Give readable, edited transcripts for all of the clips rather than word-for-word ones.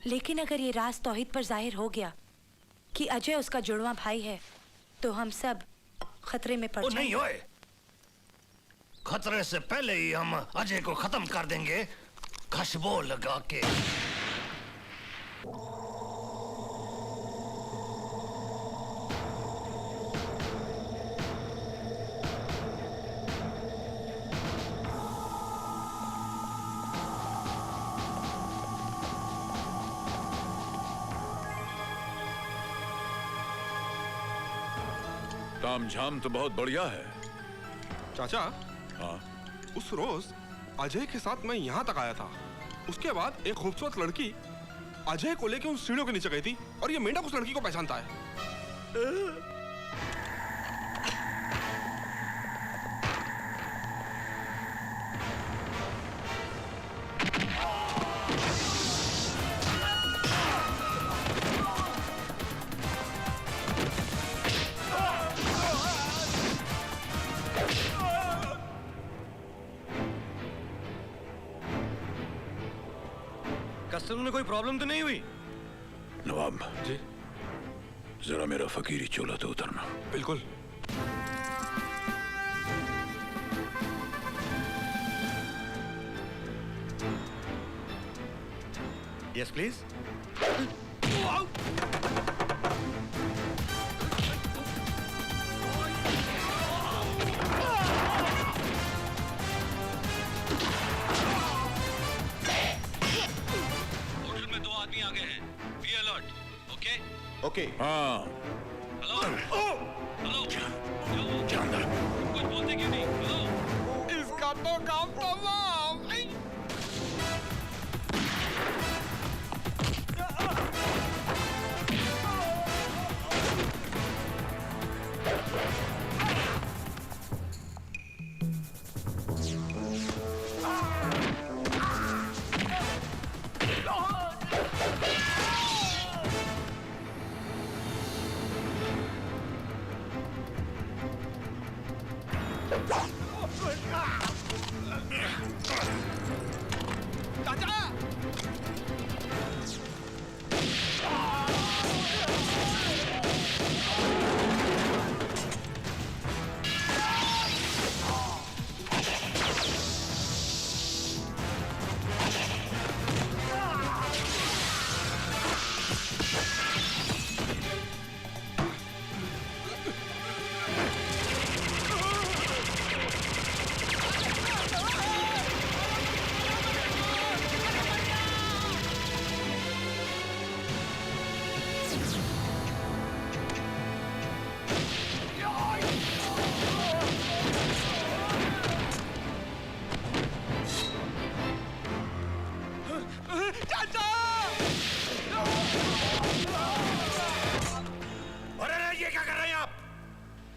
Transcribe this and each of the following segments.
लेकिन अगर ये राज तौहीद पर जाहिर हो गया कि अजय उसका जुड़वा भाई है, तो हम सब खतरे में पड़ जाएंगे। नहीं होए, खतरे से पहले ही हम अजय को खत्म कर देंगे, खुशबू लगा के। तामझाम तो बहुत बढ़िया है। चाचा, हाँ? उस रोज अजय के साथ मैं यहाँ तक आया था। उसके बाद एक खूबसूरत लड़की अजय को लेकर उन सीढ़ियों के नीचे गई थी और ये मेंढक उस लड़की को पहचानता है। कस्टमर में कोई प्रॉब्लम तो नहीं हुई? नवाब जी, जरा मेरा फकीरी चोला तो उतरना। बिल्कुल। Yes please. आ गए हैं, बी अलर्ट। Okay okay. हाँ, हेलो हेलो, जानदार कुछ बोलते क्यों नहीं? हेलो, इसका तो काम तमाम।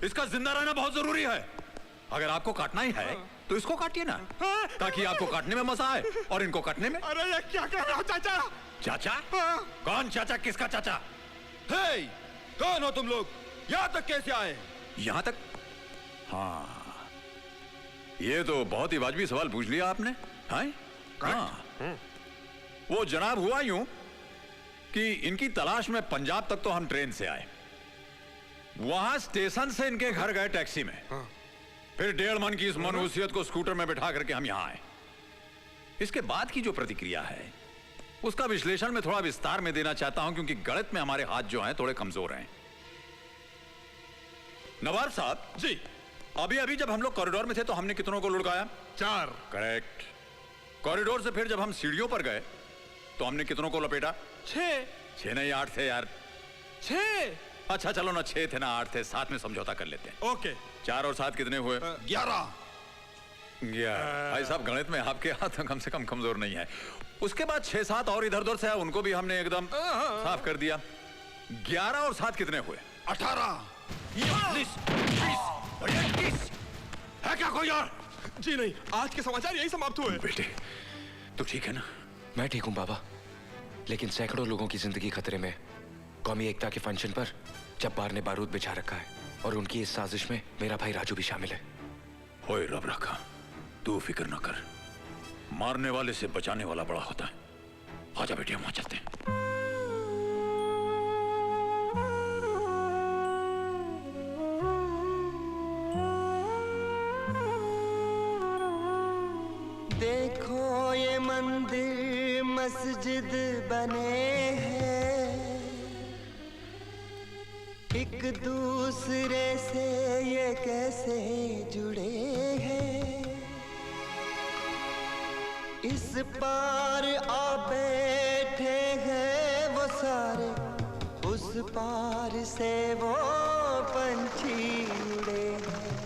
इसका जिंदा रहना बहुत जरूरी है। अगर आपको काटना ही है तो इसको काटिए ना, ताकि आपको काटने में मजा आए और इनको काटने में। अरे ये क्या कह रहे हो चाचा? चाचा? कौन चाचा? किसका चाचा? हे, कौन हो तुम लोग? यहाँ तक कैसे आए? यहाँ तक? हाँ, ये तो बहुत ही वाजिबी सवाल पूछ लिया आपने। हाँ, वो जनाब हुआ यूं कि इनकी तलाश में पंजाब तक तो हम ट्रेन से आए, वहां स्टेशन से इनके घर गए टैक्सी में, फिर 1.5 मन की इस मनहूसियत को स्कूटर में बिठा करके हम यहां आए। इसके बाद की जो प्रतिक्रिया है उसका विश्लेषण मैं थोड़ा विस्तार में देना चाहता हूं, क्योंकि गणित में हमारे हाथ जो हैं थोड़े कमजोर हैं। नवाब साहब जी, अभी अभी जब हम लोग कॉरिडोर में थे तो हमने कितनों को लुढ़काया? 4। करेक्ट। कॉरिडोर से फिर जब हम सीढ़ियों पर गए तो हमने कितनों को लपेटा? 6 नहीं 8 थे यार। 6। अच्छा चलो ना, 6 थे ना 8 थे, 7 में समझौता कर लेते हैं। ओके। 4 और 7 कितने हुए? 11। भाई साहब गणित में आपके हाथ कम से कम कमजोर नहीं है। उसके बाद 6-7 और इधर उधर से उनको भी हमने एकदम साफ कर दिया। 11 और 7 कितने हुए? 18। 19 है क्या कोई और? जी नहीं, आज के समाचार यही समाप्त हुए। बेटे तो ठीक है ना? मैं ठीक हूं बाबा, लेकिन सैकड़ों लोगों की जिंदगी खतरे में। कौमी एकता के फंक्शन पर जब्बार ने बारूद बिछा रखा है और उनकी इस साजिश में मेरा भाई राजू भी शामिल है। ओए रब रखा, तू फिक्र न कर, मारने वाले से बचाने वाला बड़ा होता है। आजा बेटे, वहां चलते हैं। मस्जिद बने हैं, एक दूसरे से ये कैसे जुड़े हैं। इस पार आ बैठे हैं वो सारे, उस पार से वो पंछी उड़े हैं।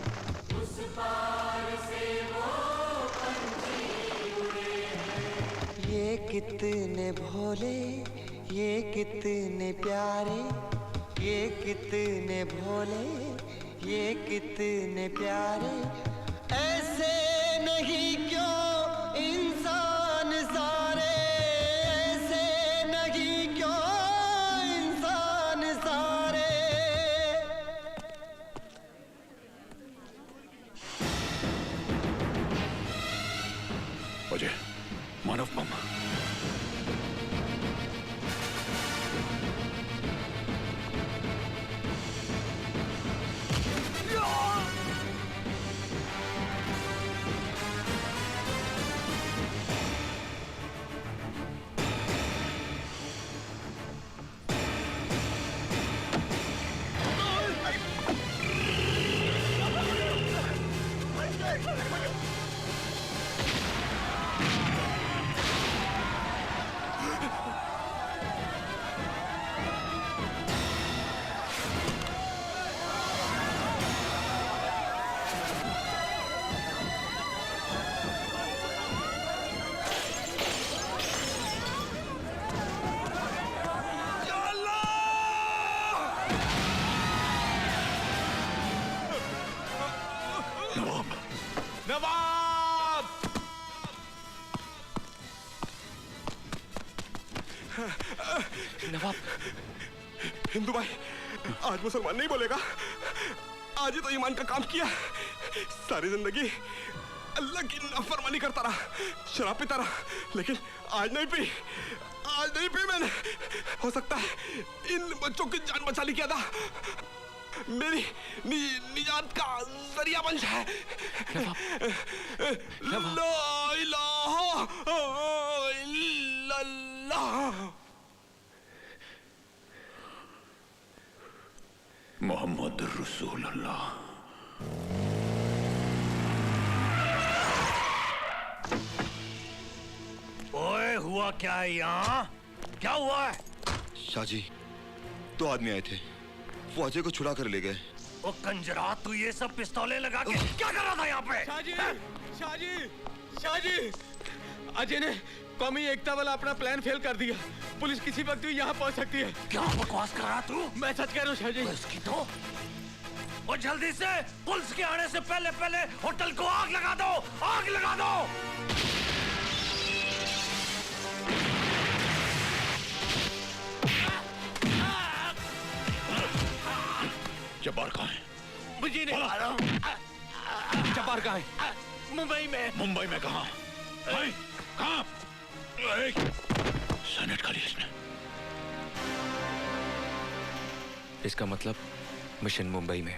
उस पार से वो पंछी उड़े हैं। ये कितने भोले, ये कितने प्यारे, ये कितने भोले, ये कितने प्यारे। ऐसे नहीं क्यों इंसान सारे, ऐसे नहीं क्यों इंसान सारे। अजय, मानव बम। नवाब! नवाब, हिंदू भाई, आज मुसलमान नहीं बोलेगा। आज ही तो ईमान का काम किया। सारी जिंदगी अल्लाह की नाफरमानी करता रहा, शराब पीता रहा, लेकिन आज नहीं पी, आज नहीं पी मैंने। हो सकता है इन बच्चों की जान बचा ली क्या था, मेरी निजात का जरिया बन जाए। ला इलाहा इल्लल्लाह। मोहम्मद रसूलुल्लाह। ओए, हुआ क्या है यहाँ? क्या हुआ है? शाहजी, 2 आदमी आए थे, वो अजय को छुड़ा कर ले गए। ओ कंजरा, तू ये सब पिस्तौलें लगा के क्या कर रहा था यहाँ पे? शाहजी, शाहजी, शाहजी, अजय ने कौमी एकता वाला अपना प्लान फेल कर दिया। पुलिस किसी वक्त भी यहाँ पहुँच सकती है। क्या बकवास कर रहा तू? मैं सच कह रहा हूँ शाहजी। इसकी तो और जल्दी से पुलिस के आने से पहले पहले होटल को आग लगा दो, आग लगा दो। जब्बार कहाँ है? मुझे नहीं मालूम। जब्बार कहाँ है? मुंबई में। मुंबई में कहाँ? कहाँ? सेनेट खा लिया इसने। इसका मतलब मिशन मुंबई में।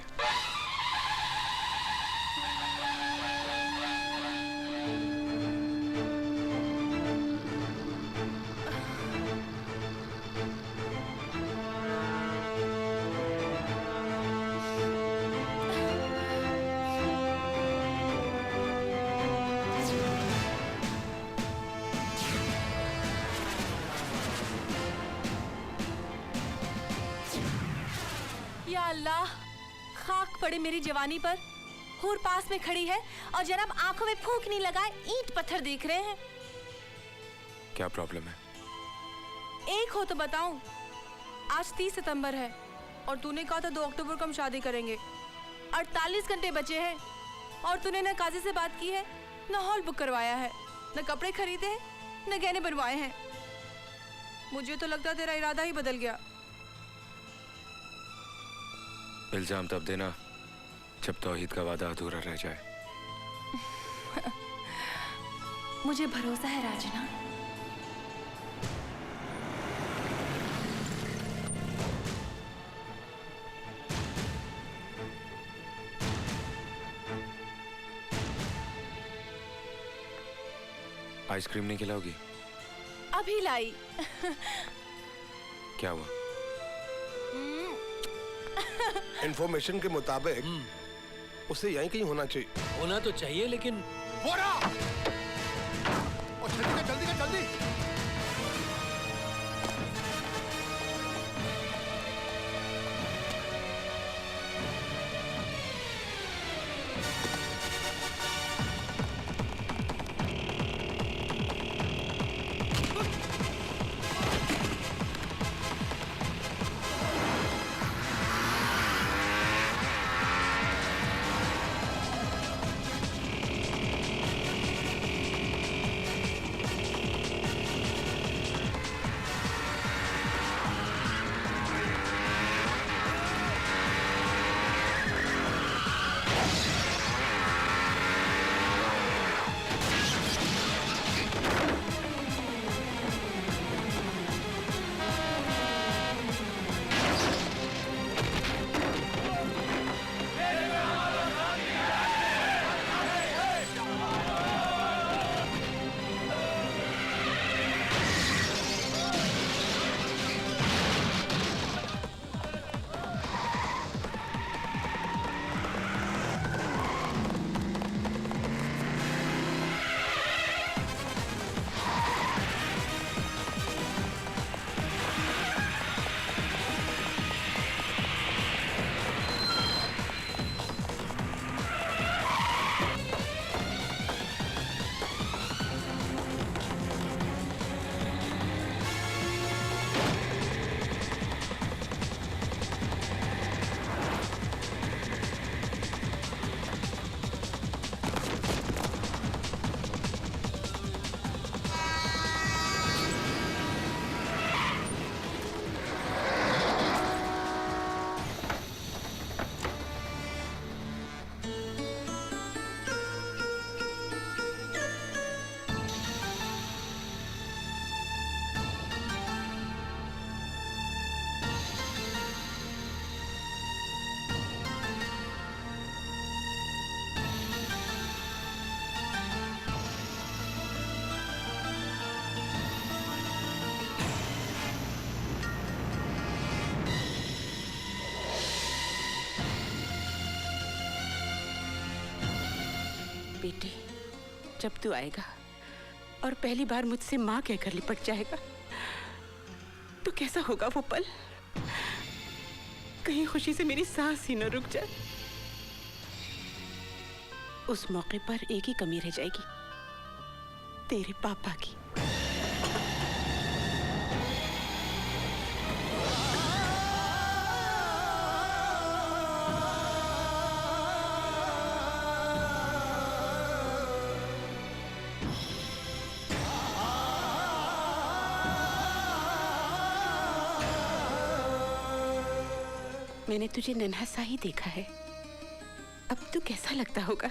या अल्लाह, खाक पड़े मेरी जवानी पर। हूर पास में खड़ी है और जनाब आंखों में फूंक नहीं लगाए ईंट पत्थर देख रहे हैं। क्या प्रॉब्लम है? एक हो तो बताऊं। आज 30 सितंबर है और तूने कहा था 2 अक्टूबर को हम शादी करेंगे। 48 घंटे बचे हैं और तूने न काजी से बात की है, न हॉल बुक करवाया है, न कपड़े खरीदे हैं, न गहने बनवाए हैं। मुझे तो लगता तेरा इरादा ही बदल गया। इल्जाम तब देना जब तौहीद का वादा अधूरा रह जाए। मुझे भरोसा है राजना। आइसक्रीम नहीं खिलाओगी? अभी लाई। क्या हुआ? इंफॉर्मेशन के मुताबिक उसे यहीं कहीं होना चाहिए। होना तो चाहिए लेकिन बोरा! और जल्दी कर जल्दी। बेटे, जब तू आएगा और पहली बार मुझसे माँ कहकर लिपट जाएगा तो कैसा होगा वो पल? कहीं खुशी से मेरी सांस ही न रुक जाए। उस मौके पर एक ही कमी रह जाएगी, तेरे पापा की। मैंने तुझे नन्हा सा ही देखा है, अब तू कैसा लगता होगा?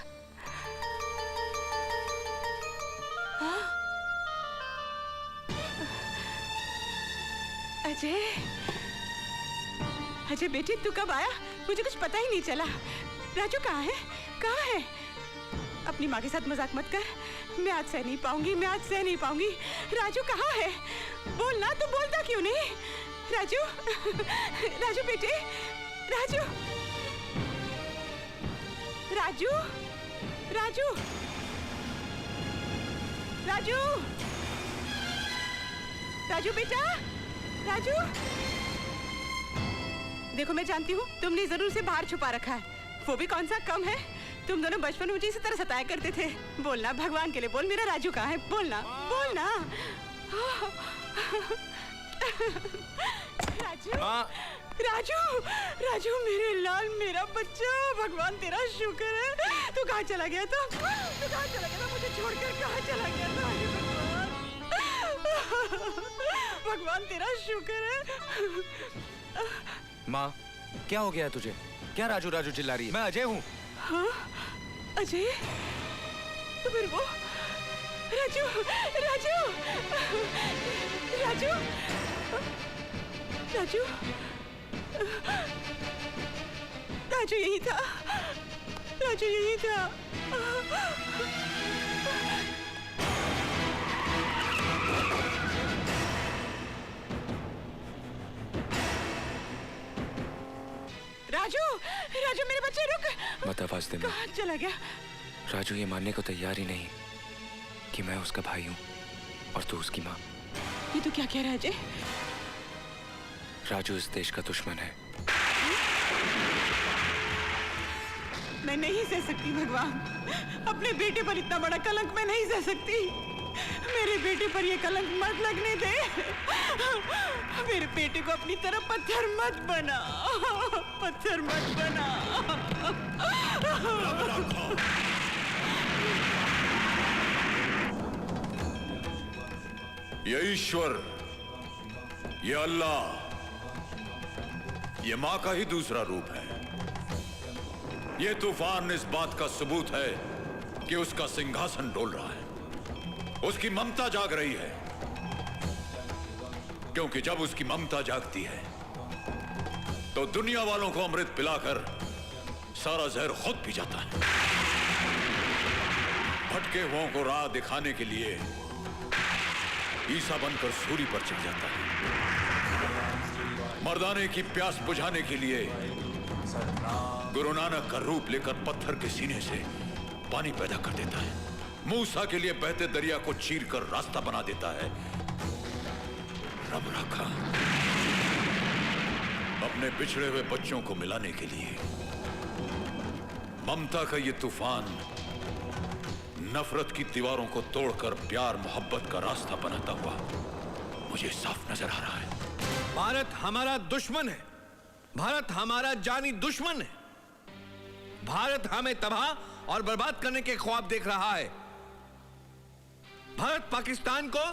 अजय, अजय बेटे तू कब आया? मुझे कुछ पता ही नहीं चला। राजू कहाँ है? कहाँ है? अपनी माँ के साथ मजाक मत कर। मैं आज सह नहीं पाऊंगी, मैं आज सह नहीं पाऊंगी। राजू कहाँ है? बोलना, तू बोलता क्यों नहीं? राजू, राजू बेटे, राजू, राजू, राजू, राजू, राजू बेटा, राजू। देखो मैं जानती हूँ तुमने जरूर से बाहर छुपा रखा है, वो भी कौन सा कम है। तुम दोनों बचपन में मुझे इसी तरह सताया करते थे। बोलना, भगवान के लिए बोल, मेरा राजू कहाँ है? बोलना, बोलना। राजू, राजू, राजू मेरे लाल, मेरा बच्चा, भगवान तेरा शुक्र है। तू कहाँ चला गया था? तू कहाँ चला गया था? मुझे छोड़कर कहाँ चला गया था? भगवान तेरा शुक्र है। माँ, क्या हो गया तुझे? क्या राजू राजू चिल्ला रही है? मैं अजय हूँ। हाँ, अजय? तो फिर वो राजू, राजू, राजू, राजू, राजू यही था, राजू यही था। राजू, राजू मेरे बच्चे रुक। मत आवाज दे। कहाँ चला गया? राजू ये मानने को तैयार ही नहीं कि मैं उसका भाई हूँ और तू उसकी माँ। ये तू क्या कह रहा है अजय? राजू इस देश का दुश्मन है। मैं नहीं सह सकती भगवान, अपने बेटे पर इतना बड़ा कलंक मैं नहीं सह सकती। मेरे बेटे पर ये कलंक मत लगने दे। मेरे बेटे को अपनी तरफ पत्थर मत बना, पत्थर मत बना। ये ईश्वर, ये अल्लाह, ये माँ का ही दूसरा रूप है। ये तूफान इस बात का सबूत है कि उसका सिंहासन डोल रहा है, उसकी ममता जाग रही है। क्योंकि जब उसकी ममता जागती है तो दुनिया वालों को अमृत पिलाकर सारा जहर खुद पी जाता है। भटके हुओं को राह दिखाने के लिए ईसा बनकर सूली पर चढ़ जाता है। मर्दाने की प्यास बुझाने के लिए गुरु नानक का रूप लेकर पत्थर के सीने से पानी पैदा कर देता है। मूसा के लिए बहते दरिया को चीरकर रास्ता बना देता है। रब रखा अपने बिछड़े हुए बच्चों को मिलाने के लिए ममता का ये तूफान नफरत की दीवारों को तोड़कर प्यार मोहब्बत का रास्ता बनाता हुआ मुझे साफ नजर आ रहा है। भारत हमारा दुश्मन है, भारत हमारा जानी दुश्मन है। भारत हमें तबाह और बर्बाद करने के ख्वाब देख रहा है। भारत पाकिस्तान को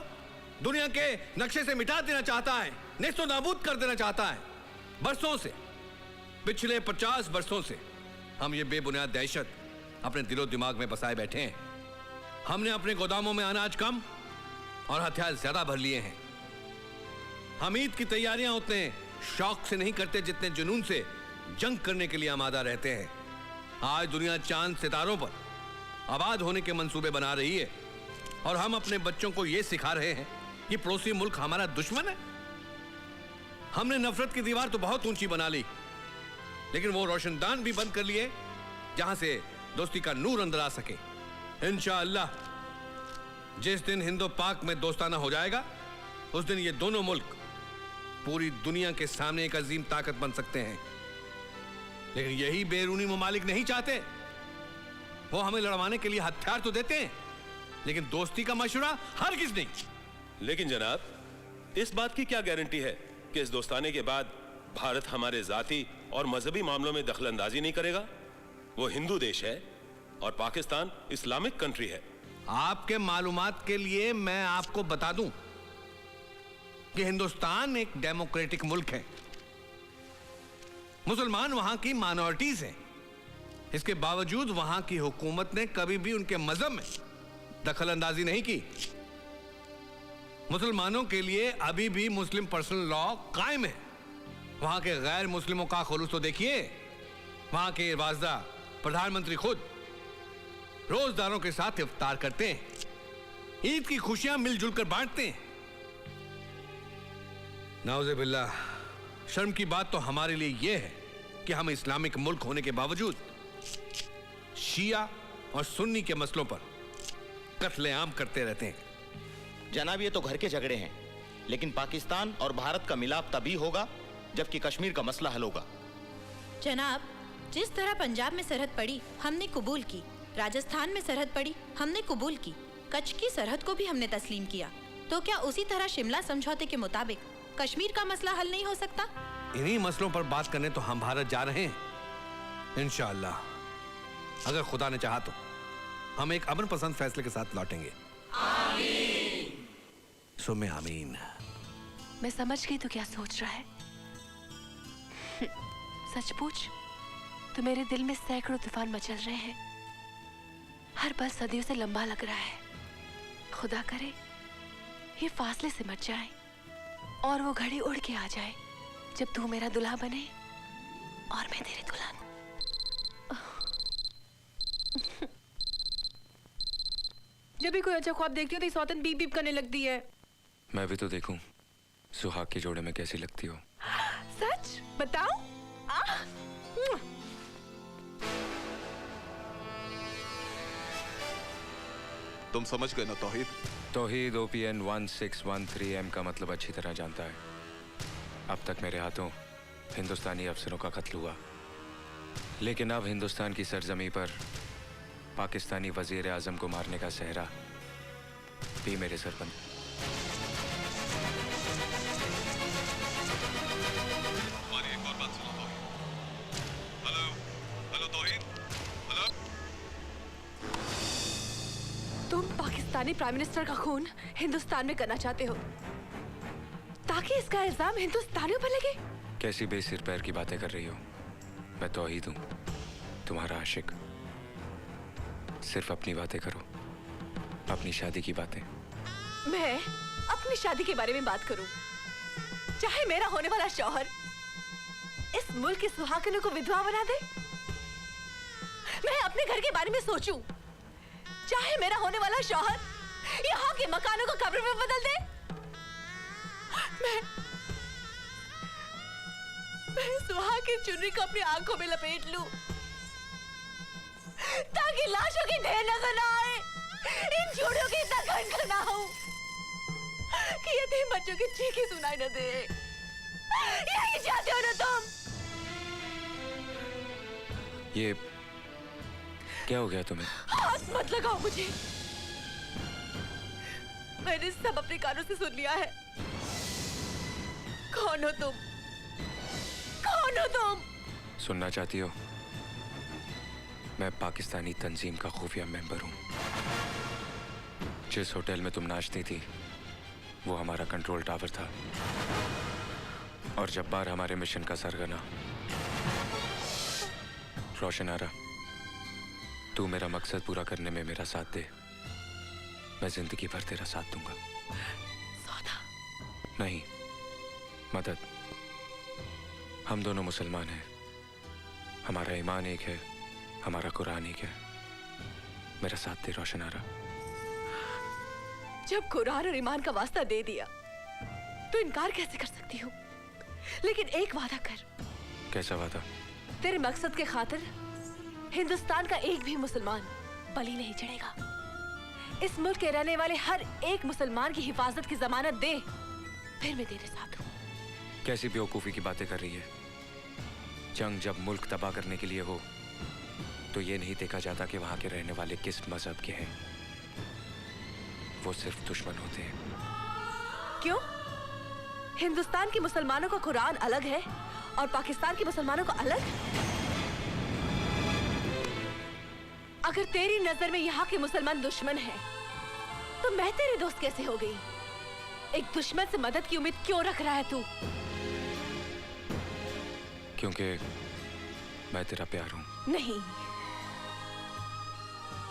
दुनिया के नक्शे से मिटा देना चाहता है, नेस्तो नाबूद कर देना चाहता है। बरसों से, पिछले 50 वर्षों से हम ये बेबुनियाद दहशत अपने दिलो दिमाग में बसाए बैठे हैं। हमने अपने गोदामों में अनाज कम और हथियार ज्यादा भर लिए हैं। हम ईद की तैयारियां उतने शौक से नहीं करते जितने जुनून से जंग करने के लिए आमादा रहते हैं। आज दुनिया चांद सितारों पर आबाद होने के मंसूबे बना रही है और हम अपने बच्चों को यह सिखा रहे हैं कि पड़ोसी मुल्क हमारा दुश्मन है। हमने नफरत की दीवार तो बहुत ऊंची बना ली, लेकिन वो रोशनदान भी बंद कर लिए जहां से दोस्ती का नूर अंदर आ सके। इंशाअल्लाह जिस दिन हिंदो पाक में दोस्ताना हो जाएगा उस दिन ये दोनों मुल्क पूरी दुनिया के सामने एक अजीम ताकत बन सकते हैं। लेकिन यही बैरूनी ममालिक नहीं चाहते। वो हमें लड़वाने के लिए हथियार तो देते हैं, लेकिन दोस्ती का मशवरा हरगिज़ नहीं। लेकिन जनाब, इस बात की क्या गारंटी है कि इस दोस्ताने के बाद भारत हमारे जाती और मजहबी मामलों में दखलंदाजी नहीं करेगा? वो हिंदू देश है और पाकिस्तान इस्लामिक कंट्री है। आपके मालूमात के लिए मैं आपको बता दूं कि हिंदुस्तान एक डेमोक्रेटिक मुल्क है। मुसलमान वहां की माइनॉरिटीज हैं। इसके बावजूद वहां की हुकूमत ने कभी भी उनके मजहब में दखल अंदाजी नहीं की। मुसलमानों के लिए अभी भी मुस्लिम पर्सनल लॉ कायम है। वहां के गैर मुस्लिमों का खुलूस तो देखिए। वहां के वाजदा प्रधानमंत्री खुद रोजदारों के साथ इफ्तार करते हैं, ईद की खुशियां मिलजुल कर बांटते हैं। नाउज़े बिल्लाह, शर्म की बात तो हमारे लिए यह है कि हम इस्लामिक मुल्क होने के बावजूद शिया और सुन्नी के मसलों पर कत्लेआम करते रहते हैं। जनाब, ये तो घर के झगड़े हैं, लेकिन पाकिस्तान और भारत का मिलाप तभी होगा जबकि कश्मीर का मसला हल होगा। जनाब, जिस तरह पंजाब में सरहद पड़ी हमने कबूल की, राजस्थान में सरहद पड़ी हमने कबूल की, कच्छ की सरहद को भी हमने तस्लीम किया, तो क्या उसी तरह शिमला समझौते के मुताबिक कश्मीर का मसला हल नहीं हो सकता? इन्हीं मसलों पर बात करने तो हम भारत जा रहे हैं। इंशाअल्लाह अगर खुदा ने चाहा तो हम एक अमन पसंद फैसले के साथ लौटेंगे। आमीन। सुमे आमीन। मैं समझ गई तो क्या सोच रहा है। सच पूछ तो मेरे दिल में सैकड़ों तूफान मचल रहे हैं। हर पल सदियों से लंबा लग रहा है। खुदा करे ये फासले से मच जाए और वो घड़ी उड़ के आ जाए जब तू मेरा दुल्हा बने और मैं तेरी दुल्हन। जब भी कोई अच्छा ख्वाब देखती हूँ तो सौतन बीप बीप करने लगती है। मैं भी तो देखूं सुहाग के जोड़े में कैसी लगती हो। सच बताओ? तुम समझ गए ना तौहीद? तौहीद OPN 1613M का मतलब अच्छी तरह जानता है। अब तक मेरे हाथों हिंदुस्तानी अफसरों का कत्ल हुआ, लेकिन अब हिंदुस्तान की सरजमी पर पाकिस्तानी वजीर आजम को मारने का सहरा भी मेरे सर पर। हमारी एक और बात सुनो Tauheed. Hello hello Tauheed, hello. तुम पाकिस्तानी प्राइम मिनिस्टर का खून हिंदुस्तान में करना चाहते हो ताकि इसका इल्जाम हिंदुस्तानियों पर लगे? कैसी बेसिर पैर की बातें कर रही हो? मैं तौहीद हूँ, तुम्हारा आशिक। सिर्फ अपनी बातें करो, अपनी शादी की बातें। मैं अपनी शादी के बारे में बात करूं, चाहे मेरा होने वाला शौहर इस मुल्क की सुहागनों को विधवा बना दे। मैं अपने घर के बारे में सोचूं, चाहे मेरा होने वाला शौहर यहाँ के मकानों को कब्र में बदल दे। मैं सुहाग की चुनरी को अपनी आंखों में लपेट लूं ताकि लाशों की ढेर नजर ना आए, इन जोड़ों की इतना घंटा ना हो कि यतीम बच्चों की चीखें सुनाई न दे। यही चाहते हो ना तुम? ये क्या हो गया तुम्हें? हाथ मत लगाओ मुझे। मैंने सब अपने कानों से सुन लिया है। कौन हो तुम? कौन हो तुम? सुनना चाहती हो? मैं पाकिस्तानी तंजीम का खुफिया मेंबर हूँ। जिस होटल में तुम नाचती थी वो हमारा कंट्रोल टावर था, और जब्बार हमारे मिशन का सरगना। रोशन आरा, तू मेरा मकसद पूरा करने में मेरा साथ दे, मैं जिंदगी भर तेरा साथ दूंगा। सौदा नहीं, मदद। हम दोनों मुसलमान हैं, हमारा ईमान एक है, हमारा कुरान एक है। मेरा साथ दे रोशन आरा। जब कुरान और ईमान का वास्ता दे दिया तो इनकार कैसे कर सकती हूँ? लेकिन एक वादा कर। कैसा वादा? तेरे मकसद के खातिर हिंदुस्तान का एक भी मुसलमान बलि नहीं चढ़ेगा। इस मुल्क के रहने वाले हर एक मुसलमान की हिफाजत की जमानत दे, फिर मैं तेरे साथ हूँ। कैसी बेवकूफ़ी की बातें कर रही है? जंग जब मुल्क तबाह करने के लिए हो तो ये नहीं देखा जाता कि वहां के रहने वाले किस मजहब के हैं। वो सिर्फ दुश्मन होते हैं। क्यों? हिंदुस्तान के मुसलमानों का कुरान अलग है और पाकिस्तान के मुसलमानों का अलग? अगर तेरी नजर में यहाँ के मुसलमान दुश्मन हैं, तो मैं तेरी दोस्त कैसे हो गई? एक दुश्मन से मदद की उम्मीद क्यों रख रहा है तू? क्योंकि मैं तेरा प्यार हूँ। नहीं,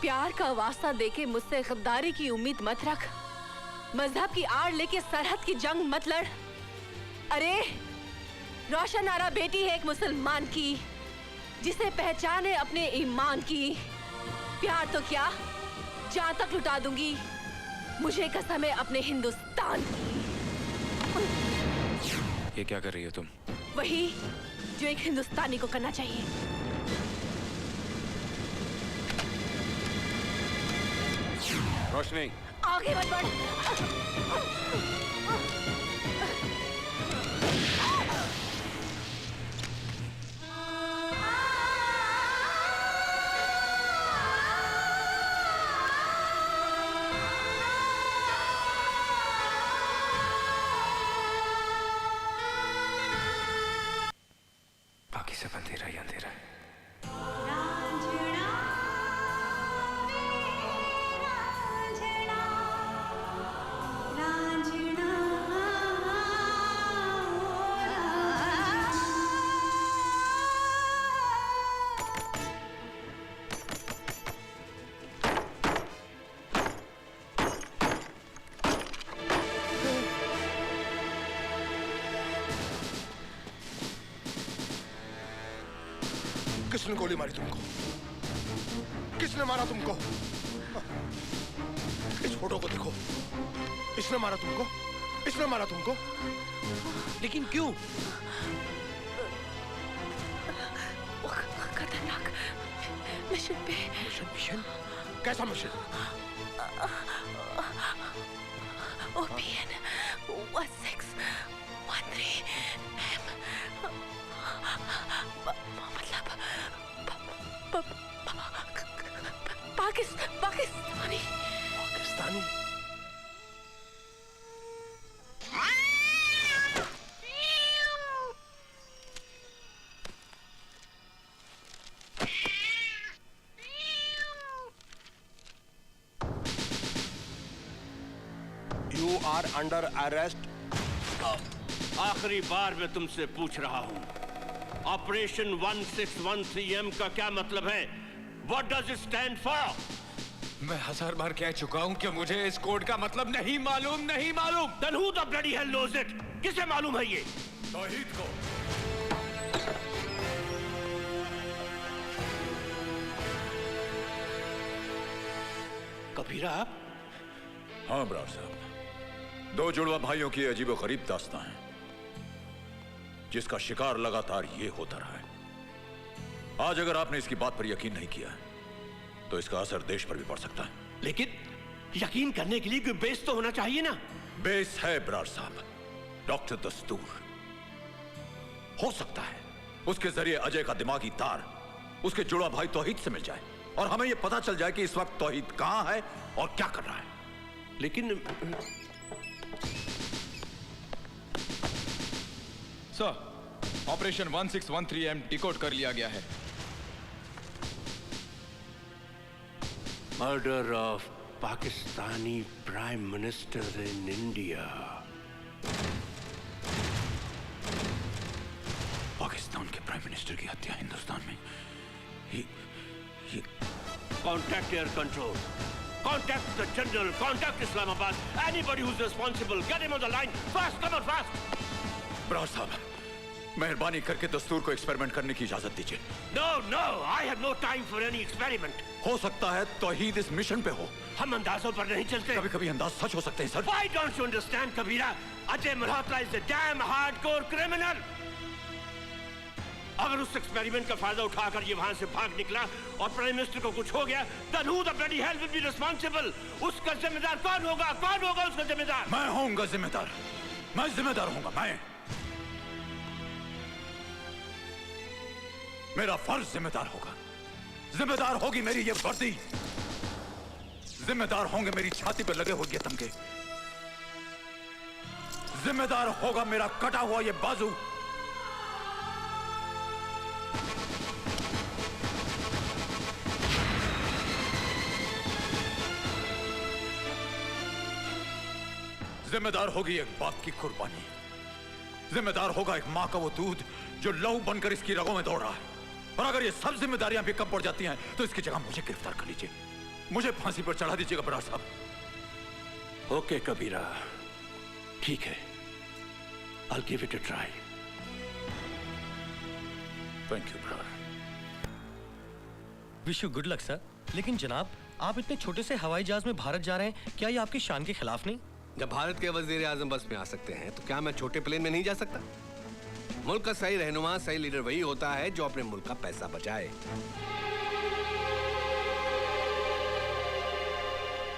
प्यार का वास्ता देके मुझसे गद्दारी की उम्मीद मत रख। मजहब की आड़ लेके सरहद की जंग मत लड़। अरे रोशन आरा बेटी है एक मुसलमान की, जिसे पहचान है अपने ईमान की। प्यार तो क्या, जान तक लुटा दूंगी। मुझे कसम है अपने हिंदुस्तान की। ये क्या कर रही हो तुम? वही जो एक हिंदुस्तानी को करना चाहिए। रोशनी, आगे मत बढ़। बाकी सब अंधेरा ही अंधेरा है। किसने गोली मारी तुमको? किसने मारा तुमको? इस फोटो को देखो। इसने मारा तुमको? इसने मारा तुमको? लेकिन क्यों? खतरनाक मिशन पे। मिशन? कैसा मिशन? OPN 1613 M मतलब Pakistani. You are under arrest. आखिरी बार मैं तुमसे पूछ रहा हूं, ऑपरेशन 1613M का क्या मतलब है? What does it stand for? मैं 1000 बार कह चुका हूं कि मुझे इस कोड का मतलब नहीं मालूम। Then who the bloody hell knows it? किसे मालूम है ये? तौहीद को। कबीरा? हाँ ब्रार साहब, दो जुड़वा भाइयों की अजीबोगरीब दास्तां है, जिसका शिकार लगातार ये होता रहा है। आज अगर आपने इसकी बात पर यकीन नहीं किया तो इसका असर देश पर भी पड़ सकता है। लेकिन यकीन करने के लिए कोई बेस तो होना चाहिए ना? बेस है ब्रार साहब, डॉक्टर दस्तूर। हो सकता है उसके जरिए अजय का दिमागी तार उसके जुड़वा भाई तौहीद से मिल जाए और हमें यह पता चल जाए कि इस वक्त तौहीद कहां है और क्या कर रहा है। लेकिन सर, ऑपरेशन 1613M डिकोड कर लिया गया है। Murder of Pakistani prime minister in India. Pakistan के प्राइम मिनिस्टर की हत्या हिंदुस्तान में। Contact air control. Contact the general. Contact Islamabad. Anybody who's responsible, get him on the line. Fast, come on, fast. Brar साहब, मेहरबानी करके दस्तूर को एक्सपेरिमेंट करने की इजाजत दीजिए। No, no, I have no time for any experiment. हो सकता है तौहीद इस मिशन पे हो। हम अंदाजों पर नहीं चलते। कभी-कभी अंदाज सच हो सकते हैं sir. Why don't you understand, Kabira? Ajay Malhotra is a damn hardcore criminal. अगर उस एक्सपेरिमेंट का फायदा उठाकर ये वहां से भाग निकला और प्राइम मिनिस्टर को कुछ हो गया, then who the bloody hell will be responsible? उसका जिम्मेदार कौन होगा? कौन होगा उसका जिम्मेदार? मैं होऊंगा जिम्मेदार। मैं जिम्मेदार होऊंगा। मैं। मेरा फर्ज जिम्मेदार होगा। जिम्मेदार होगी मेरी ये वर्दी। जिम्मेदार होंगे मेरी छाती पर लगे हुए ये तमगे। जिम्मेदार होगा मेरा कटा हुआ ये बाजू। जिम्मेदार होगी एक बाप की कुर्बानी। जिम्मेदार होगा एक मां का वो दूध जो लहू बनकर इसकी रगों में दौड़ रहा है। और अगर ये सब जिम्मेदारियां भी कम पड़ जाती हैं तो इसकी जगह मुझे गिरफ्तार कर लीजिए, मुझे फांसी पर चढ़ा दीजिएगा ब्रार साहब। ओके कबीरा, ठीक है। I'll give it a try. Thank you, brother. Wish you good luck sir. लेकिन जनाब, आप इतने छोटे से हवाई जहाज में भारत जा रहे हैं, क्या ये आपकी शान के खिलाफ नहीं? जब भारत के वजीर आजम बस में आ सकते हैं तो क्या मैं छोटे प्लेन में नहीं जा सकता? मुल्क का सही रहनुमा, सही लीडर वही होता है जो अपने मुल्क का पैसा बचाए।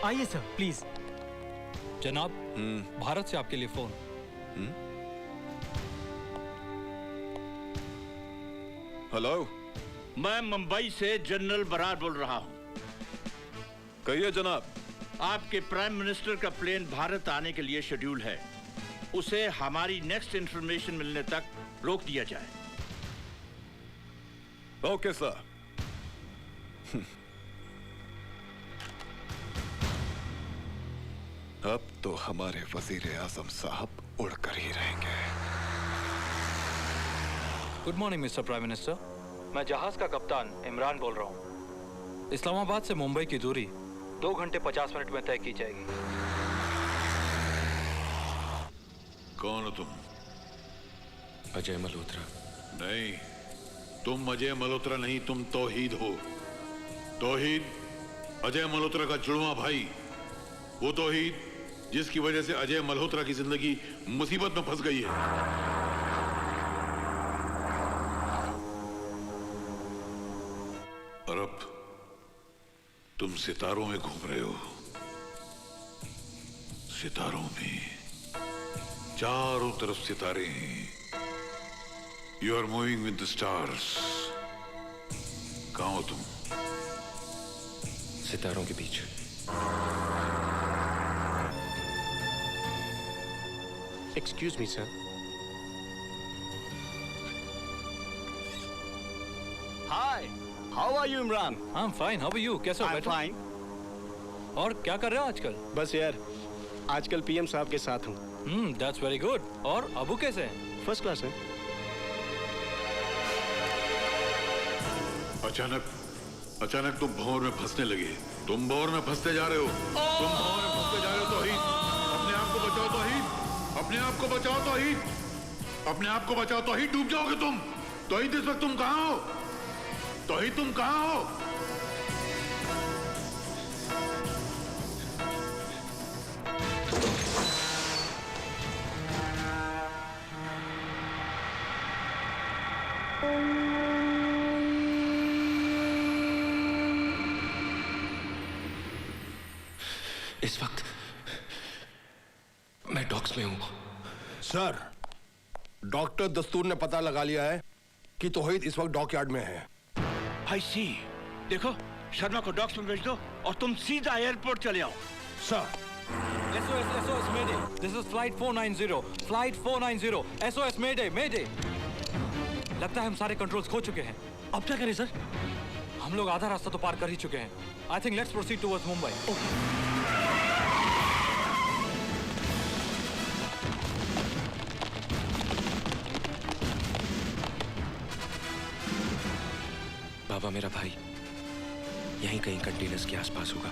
आइए सर, प्लीज। जनाब, भारत से आपके लिए फोन। हेलो, मैं मुंबई से जनरल बरार बोल रहा हूं। कहिए जनाब। आपके प्राइम मिनिस्टर का प्लेन भारत आने के लिए शेड्यूल है। उसे हमारी नेक्स्ट इंफॉर्मेशन मिलने तक रोक दिया जाए। Okay sir. अब तो हमारे वजीर आजम साहब उड़कर ही रहेंगे। Good morning mister prime minister. मैं जहाज का कप्तान इमरान बोल रहा हूँ। इस्लामाबाद से मुंबई की दूरी 2 घंटे 50 मिनट में तय की जाएगी। कौन हो तुम? अजय मल्होत्रा। नहीं, तुम अजय मल्होत्रा नहीं, तुम तौहीद हो। तौहीद अजय मल्होत्रा का जुड़वा भाई। वो तौहीद जिसकी वजह से अजय मल्होत्रा की जिंदगी मुसीबत में फंस गई है। और तुम सितारों में घूम रहे हो, सितारों में, चारों तरफ सितारे हैं। You are moving with the stars. कहाँ हो तुम? सितारों के बीच। Excuse me sir. Hi, how are you Imran? I am fine, how are you? कैसे हो? I'm fine. और क्या कर रहे हो आजकल? बस यार, आजकल पीएम साहब के साथ हूँ। That's very good. और अबू कैसे हैं? फर्स्ट क्लास है। अचानक तुम भंवर में फंसने लगे। तुम भंवर में फंसते जा रहे हो। तुम भंवर में फंसते जा रहे हो। तौहीद, अपने आप को बचाओ। तौहीद, अपने आप को बचाओ। तौहीद, अपने आप को बचाओ। तौहीद, डूब जाओगे तुम। तौहीद, इस वक्त तुम कहाँ हो? तौहीद, तुम कहाँ हो? इस वक्त मैं डॉक्स में हूं। सर, डॉक्टर दस्तूर ने पता लगा लिया है कि तौहीद इस वक्त डॉकयार्ड में है। I see. देखो, शर्मा को डॉक्स में भेज दो और तुम सीधा एयरपोर्ट चले आओ। Sir. SOS Mayday. This is flight 490. Flight 490. SOS Mayday, Mayday. लगता है हम सारे कंट्रोल्स खो चुके हैं। अब क्या करें सर? हम लोग आधा रास्ता तो पार कर ही चुके हैं। I think let's proceed towards Mumbai. बाबा, मेरा भाई यहीं कहीं कंटेनर्स के आसपास होगा।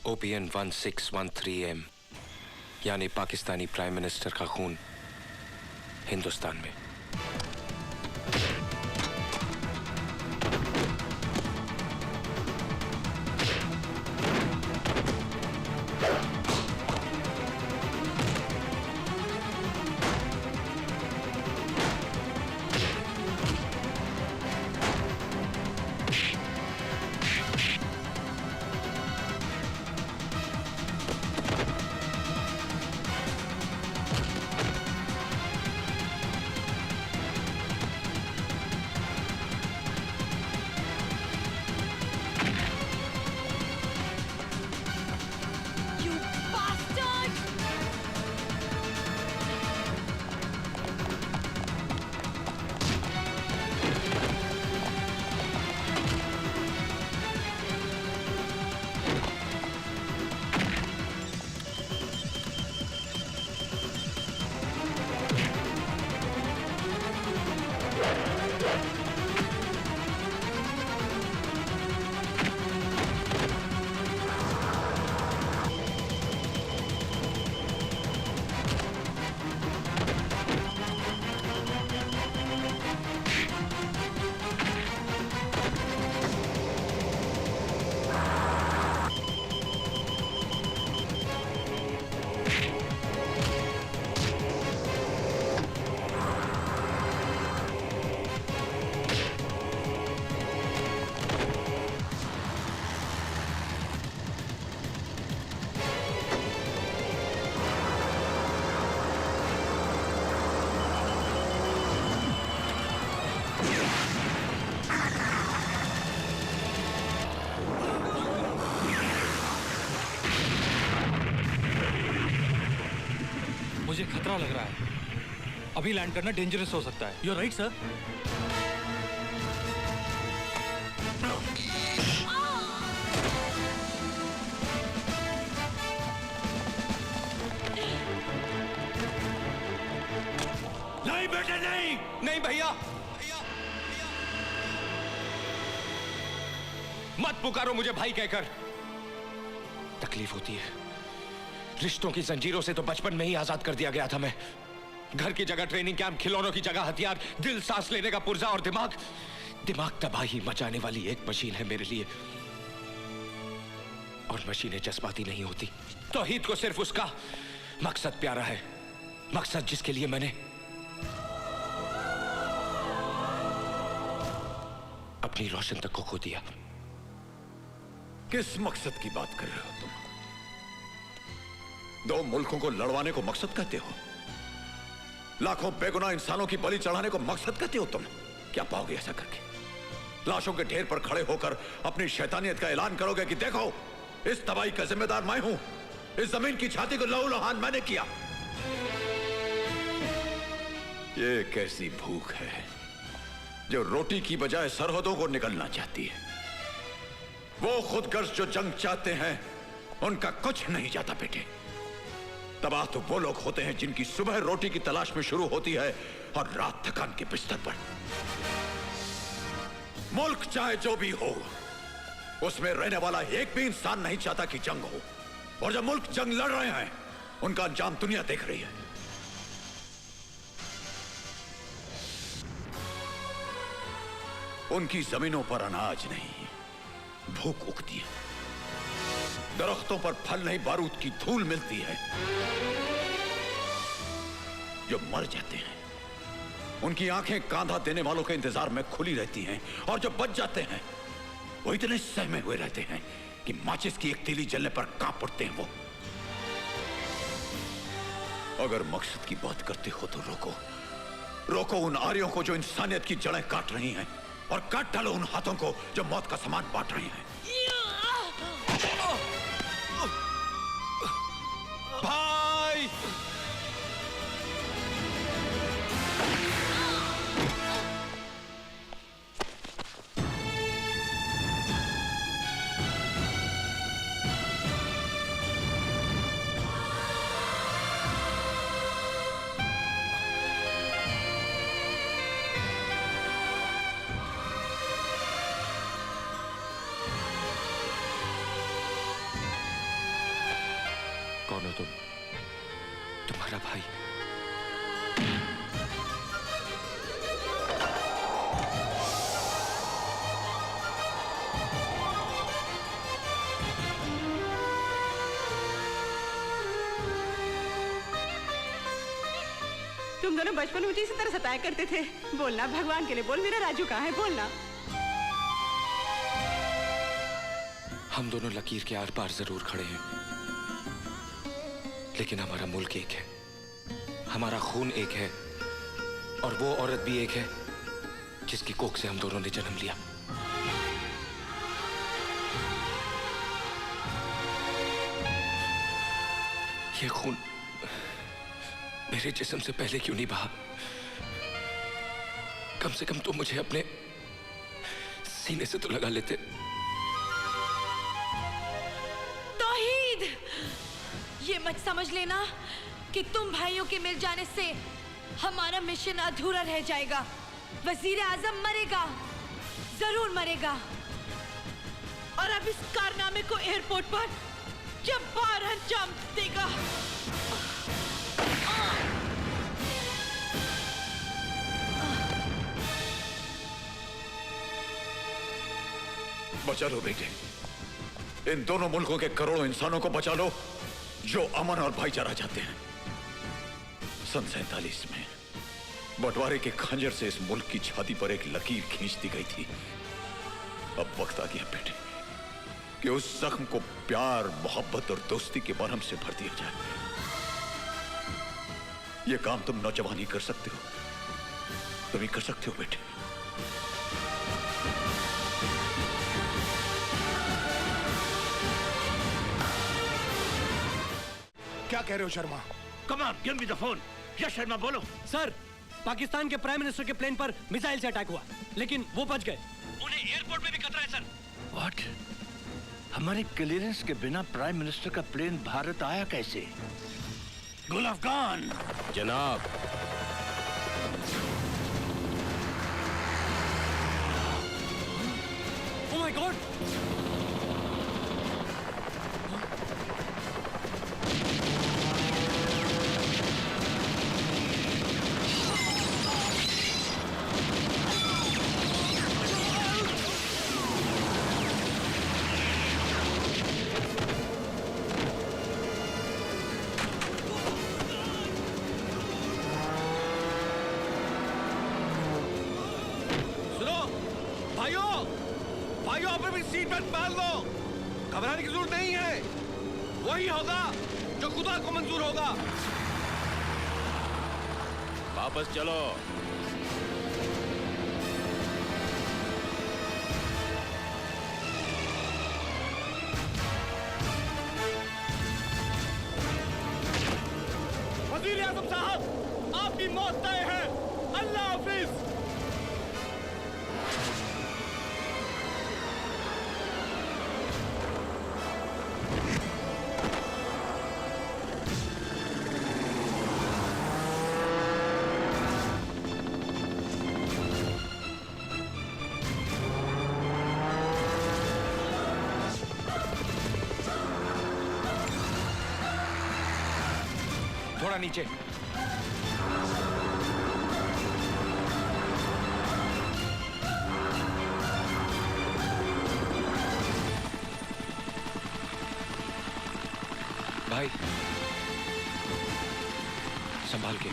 OPN 1613M, यानी पाकिस्तानी प्राइम मिनिस्टर का खून हिंदुस्तान में। मुझे खतरा लग रहा है। अभी लैंड करना डेंजरस हो सकता है। You right sir. नहीं बेटे नहीं। नहीं भैया, मत पुकारो मुझे भाई कहकर। तकलीफ होती है। रिश्तों की जंजीरों से तो बचपन में ही आजाद कर दिया गया था मैं। घर की जगह ट्रेनिंग कैंप, खिलौनों की जगह हथियार, दिल सांस लेने का पुर्जा और दिमाग तबाही मचाने वाली एक मशीन है मेरे लिए। और मशीनें जज्बाती नहीं होती। तौहीद को सिर्फ उसका मकसद प्यारा है, मकसद जिसके लिए मैंने अपनी रोशन तक को खो दिया। किस मकसद की बात कर रहे हो तुम? दो मुल्कों को लड़वाने को मकसद कहते हो? लाखों बेगुनाह इंसानों की बलि चढ़ाने को मकसद कहते हो तुम? क्या पाओगे ऐसा करके? लाशों के ढेर पर खड़े होकर अपनी शैतानियत का ऐलान करोगे कि देखो, इस तबाही का जिम्मेदार मैं हूं, इस जमीन की छाती को लहूलुहान मैंने किया। ये कैसी भूख है जो रोटी की बजाय सरहदों को निकलना चाहती है। वो खुदगर्ज जो जंग चाहते हैं उनका कुछ नहीं जाता बेटे। तबाह तो वो लोग होते हैं जिनकी सुबह रोटी की तलाश में शुरू होती है और रात थकान के बिस्तर पर। मुल्क चाहे जो भी हो, उसमें रहने वाला एक भी इंसान नहीं चाहता कि जंग हो। और जब मुल्क जंग लड़ रहे हैं, उनका अंजाम दुनिया देख रही है। उनकी जमीनों पर अनाज नहीं, भूख उगती है। दरख्तों पर फल नहीं, बारूद की धूल मिलती है। जो मर जाते हैं उनकी आंखें कांधा देने वालों के इंतजार में खुली रहती हैं, और जो बच जाते हैं वो इतने सहमे हुए रहते हैं कि माचिस की एक तीली जलने पर कांप उठते हैं। वो अगर मकसद की बात करते हो तो रोको उन आर्यों को जो इंसानियत की जड़ें काट रही हैं, और काट डालो उन हाथों को जो मौत का सामान बांट रहे हैं। भाई, कौन हो तुम? तुम्हारा भाई। तुम दोनों बचपन में मुझे इसी तरह सताया करते थे। बोलना, भगवान के लिए बोल, मेरा राजू कहाँ है? बोलना। हम दोनों लकीर के आर पार जरूर खड़े हैं, लेकिन हमारा मुल्क एक है, हमारा खून एक है, और वो औरत भी एक है जिसकी कोख से हम दोनों ने जन्म लिया। ये खून मेरे जिस्म से पहले क्यों नहीं बहा? कम से कम तुम मुझे अपने सीने से तो लगा लेते। तौहीद, ये मत समझ लेना कि तुम भाइयों के मिल जाने से हमारा मिशन अधूरा रह जाएगा। वजीर आजम मरेगा, जरूर मरेगा, और अब इस कारनामे को एयरपोर्ट पर जब्बार अंजाम देगा। बचा लो बेटे, इन दोनों मुल्कों के करोड़ों इंसानों को बचा लो जो अमन और भाईचारा चाहते हैं। सन 47 में बंटवारे के खंजर से इस मुल्क की छाती पर एक लकीर खींच दी गई थी। अब वक्त आ गया बेटे कि उस जख्म को प्यार, मोहब्बत और दोस्ती के मरहम से भर दिया जाए। यह काम तुम नौजवान ही कर सकते हो, तुम ही कर सकते हो बेटे। क्या कह रहे हो Sharma? Come on, give me the phone. यश शर्मा बोलो। सर, पाकिस्तान के प्राइम मिनिस्टर के प्लेन पर मिसाइल से अटैक हुआ, लेकिन वो बच गए। उन्हें एयरपोर्ट में भी खतरा है सर। What? हमारे क्लियरेंस के बिना प्राइम मिनिस्टर का प्लेन भारत आया कैसे? गुल अफगान। जनाब, Oh my God! भाइयों आप भी सीट बेल्ट पहन लो। घबराने की जरूरत नहीं है, वही होगा जो खुदा को मंजूर होगा। वापस चलो। वज़ीर आज़म साहब, आपकी मौत तय है। अल्लाह हाफिज। थोड़ा नीचे। भाई संभाल के।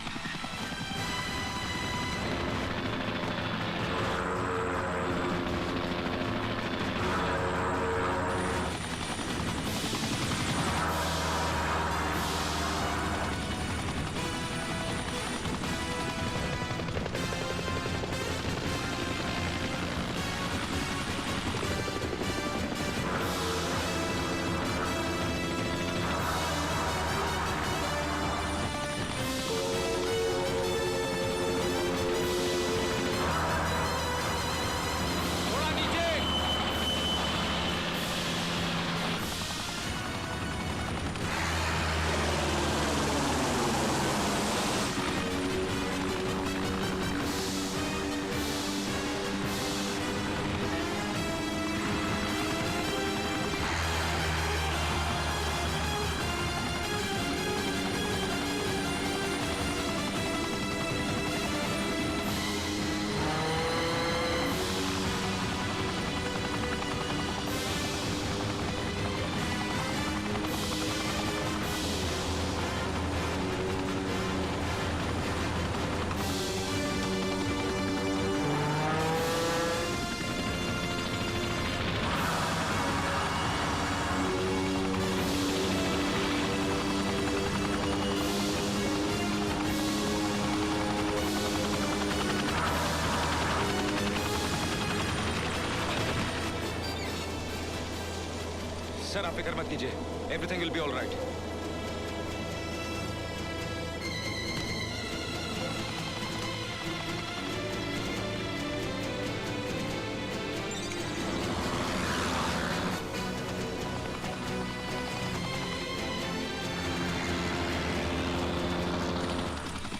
सर आप फिक्र मत कीजिए, everything will be all right.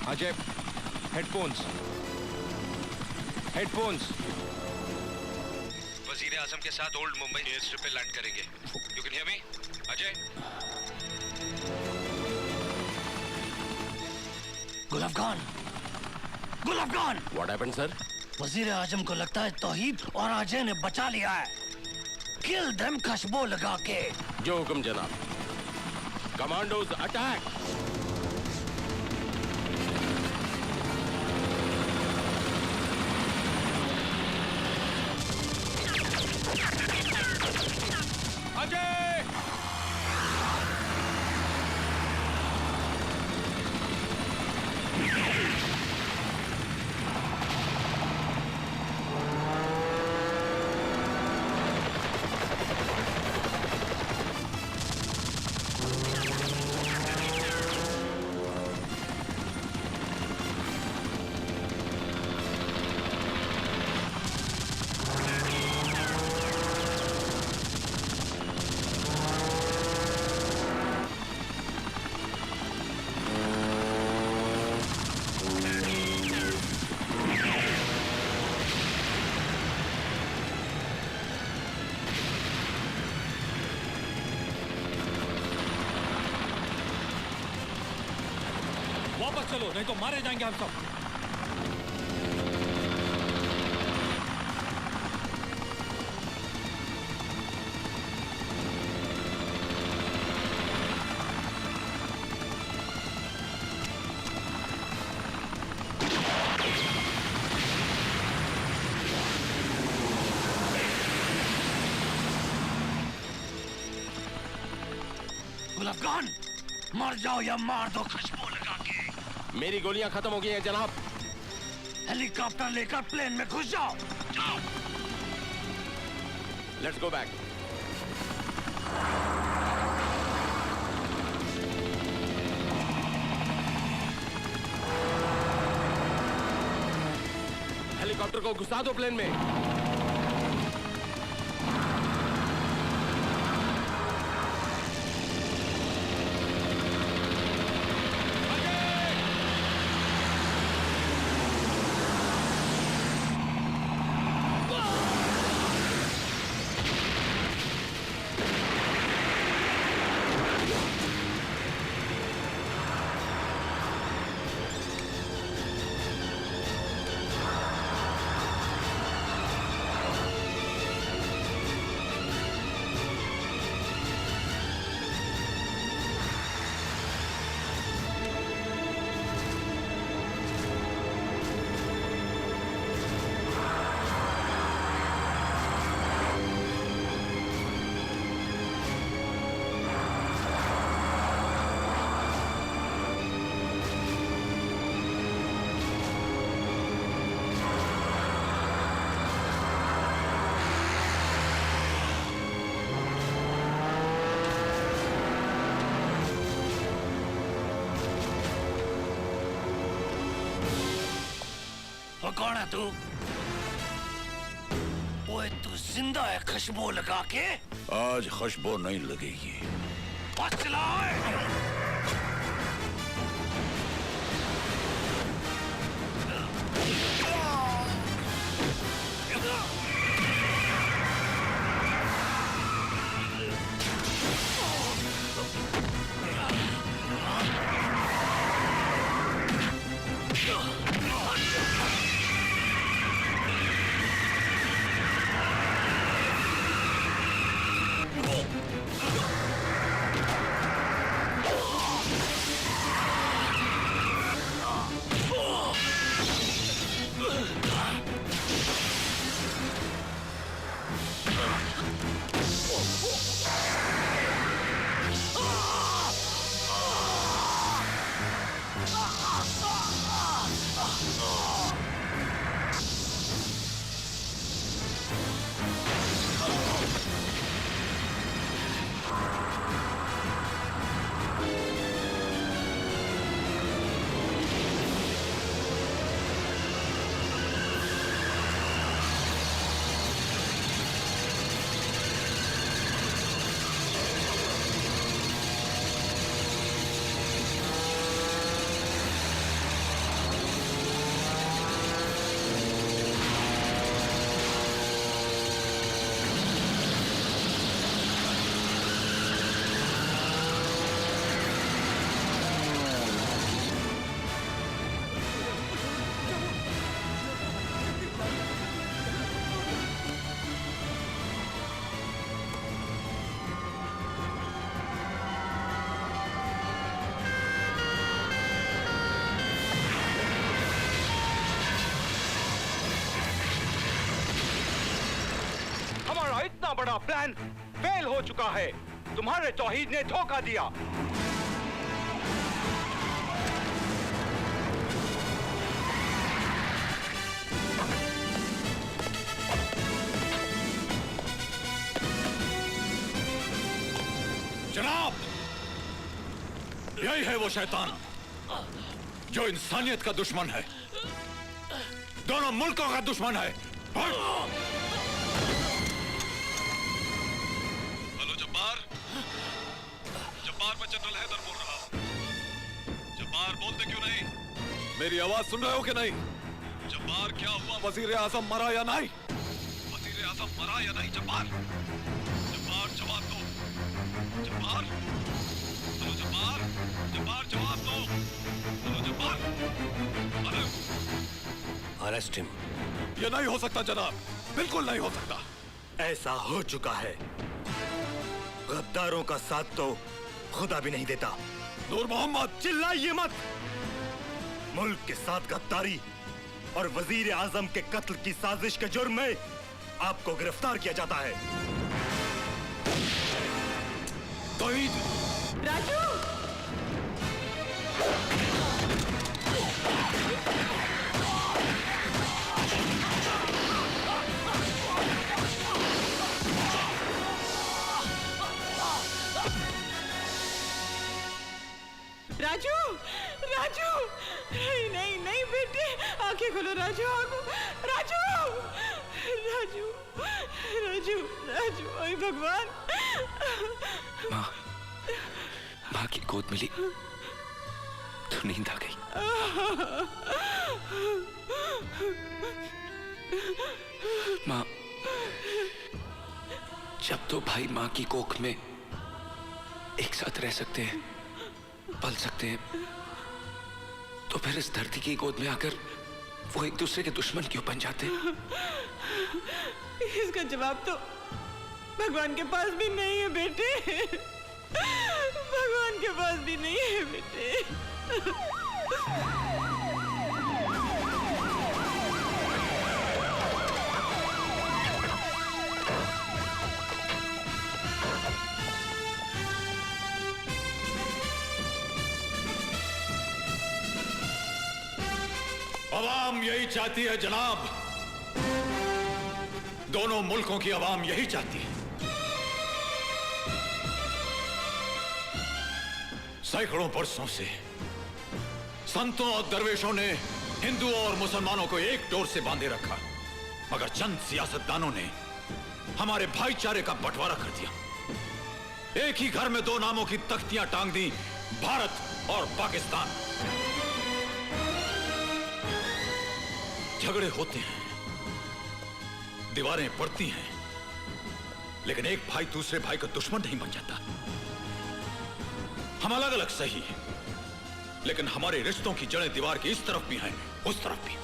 Ajay, headphones. वजीर आजम के साथ ओल्ड मुंबई एयर स्ट्रिप पे लैंड करेंगे। You can hear me Ajay? गुल अफगान, गुल अफगान। What happened, sir? वजीर आजम को लगता है तौहीद और अजय ने बचा लिया है। किल देम खुशबू लगा के। जो हुक्म जनाब। Commandos attack. वापस चलो, नहीं तो मारे जाएंगे हम सब। अफगान, मर जाओ या मार दो खुशबू लगा के। मेरी गोलियां खत्म हो गई हैं जनाब। हेलीकॉप्टर लेकर प्लेन में घुस जाओ। जाओ। Let's go back. हेलीकॉप्टर को घुसा दो प्लेन में। कौन है तू? ओए तू जिंदा है खुशबू लगा के? आज खुशबू नहीं लगेगी। इतना बड़ा प्लान फेल हो चुका है। तुम्हारे तौहीद ने धोखा दिया। जनाब, यही है वो शैतान जो इंसानियत का दुश्मन है, दोनों मुल्कों का दुश्मन है। जब्बार, मैं जनरल हैदर बोल रहा हूँ। जब्बार, बोलते क्यों नहीं? मेरी आवाज सुन रहे हो कि नहीं? जब्बार, क्या हुआ? वजीर आजम मरा या नहीं? वजीर आजम मरा या नहीं? जब्बार, जब्बार, जवाब दो। जब्बार, हेलो जब्बार, जब्बार जवाब दो। Hello Jabbar, arrest him. ये नहीं हो सकता जनाब, बिल्कुल नहीं हो सकता। ऐसा हो चुका है। गद्दारों का साथ तो खुदा भी नहीं देता। नूर मोहम्मद, चिल्लाइए मत। मुल्क के साथ गद्दारी और वजीर आजम के कत्ल की साजिश के जुर्म में आपको गिरफ्तार किया जाता है। तौहीद। राजू! राजू! राजू! नहीं नहीं नहीं बेटे, आंखें खोलो राजू, आंखों। राजू! राजू! राजू! राजू! ओए भगवान! माँ की गोद मिली तो नींद आ गई। माँ, जब तो भाई माँ की कोख में एक साथ रह सकते हैं, पल सकते हैं, तो फिर इस धरती की गोद में आकर वो एक दूसरे के दुश्मन क्यों बन जाते हैं? इसका जवाब तो भगवान के पास भी नहीं है बेटे। भगवान के पास भी नहीं है बेटे। अवाम यही चाहती है जनाब, दोनों मुल्कों की अवाम यही चाहती है। सैकड़ों वर्षों से संतों और दरवेशों ने हिंदुओं और मुसलमानों को एक डोर से बांधे रखा, मगर चंद सियासतदानों ने हमारे भाईचारे का बंटवारा कर दिया। एक ही घर में दो नामों की तख्तियां टांग दी, भारत और पाकिस्तान। झगड़े होते हैं, दीवारें पड़ती हैं, लेकिन एक भाई दूसरे भाई का दुश्मन नहीं बन जाता। हम अलग अलग सही हैं, लेकिन हमारे रिश्तों की जड़ें दीवार की इस तरफ भी हैं, उस तरफ भी।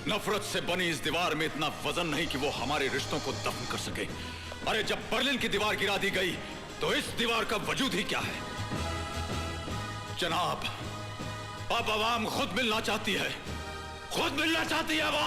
नफरत से बनी इस दीवार में इतना वजन नहीं कि वो हमारे रिश्तों को दफन कर सके। अरे जब बर्लिन की दीवार गिरा दी गई तो इस दीवार का वजूद ही क्या है? जनाब, अब आवाम खुद मिलना चाहती है, खुद मिलना चाहती है आवाम।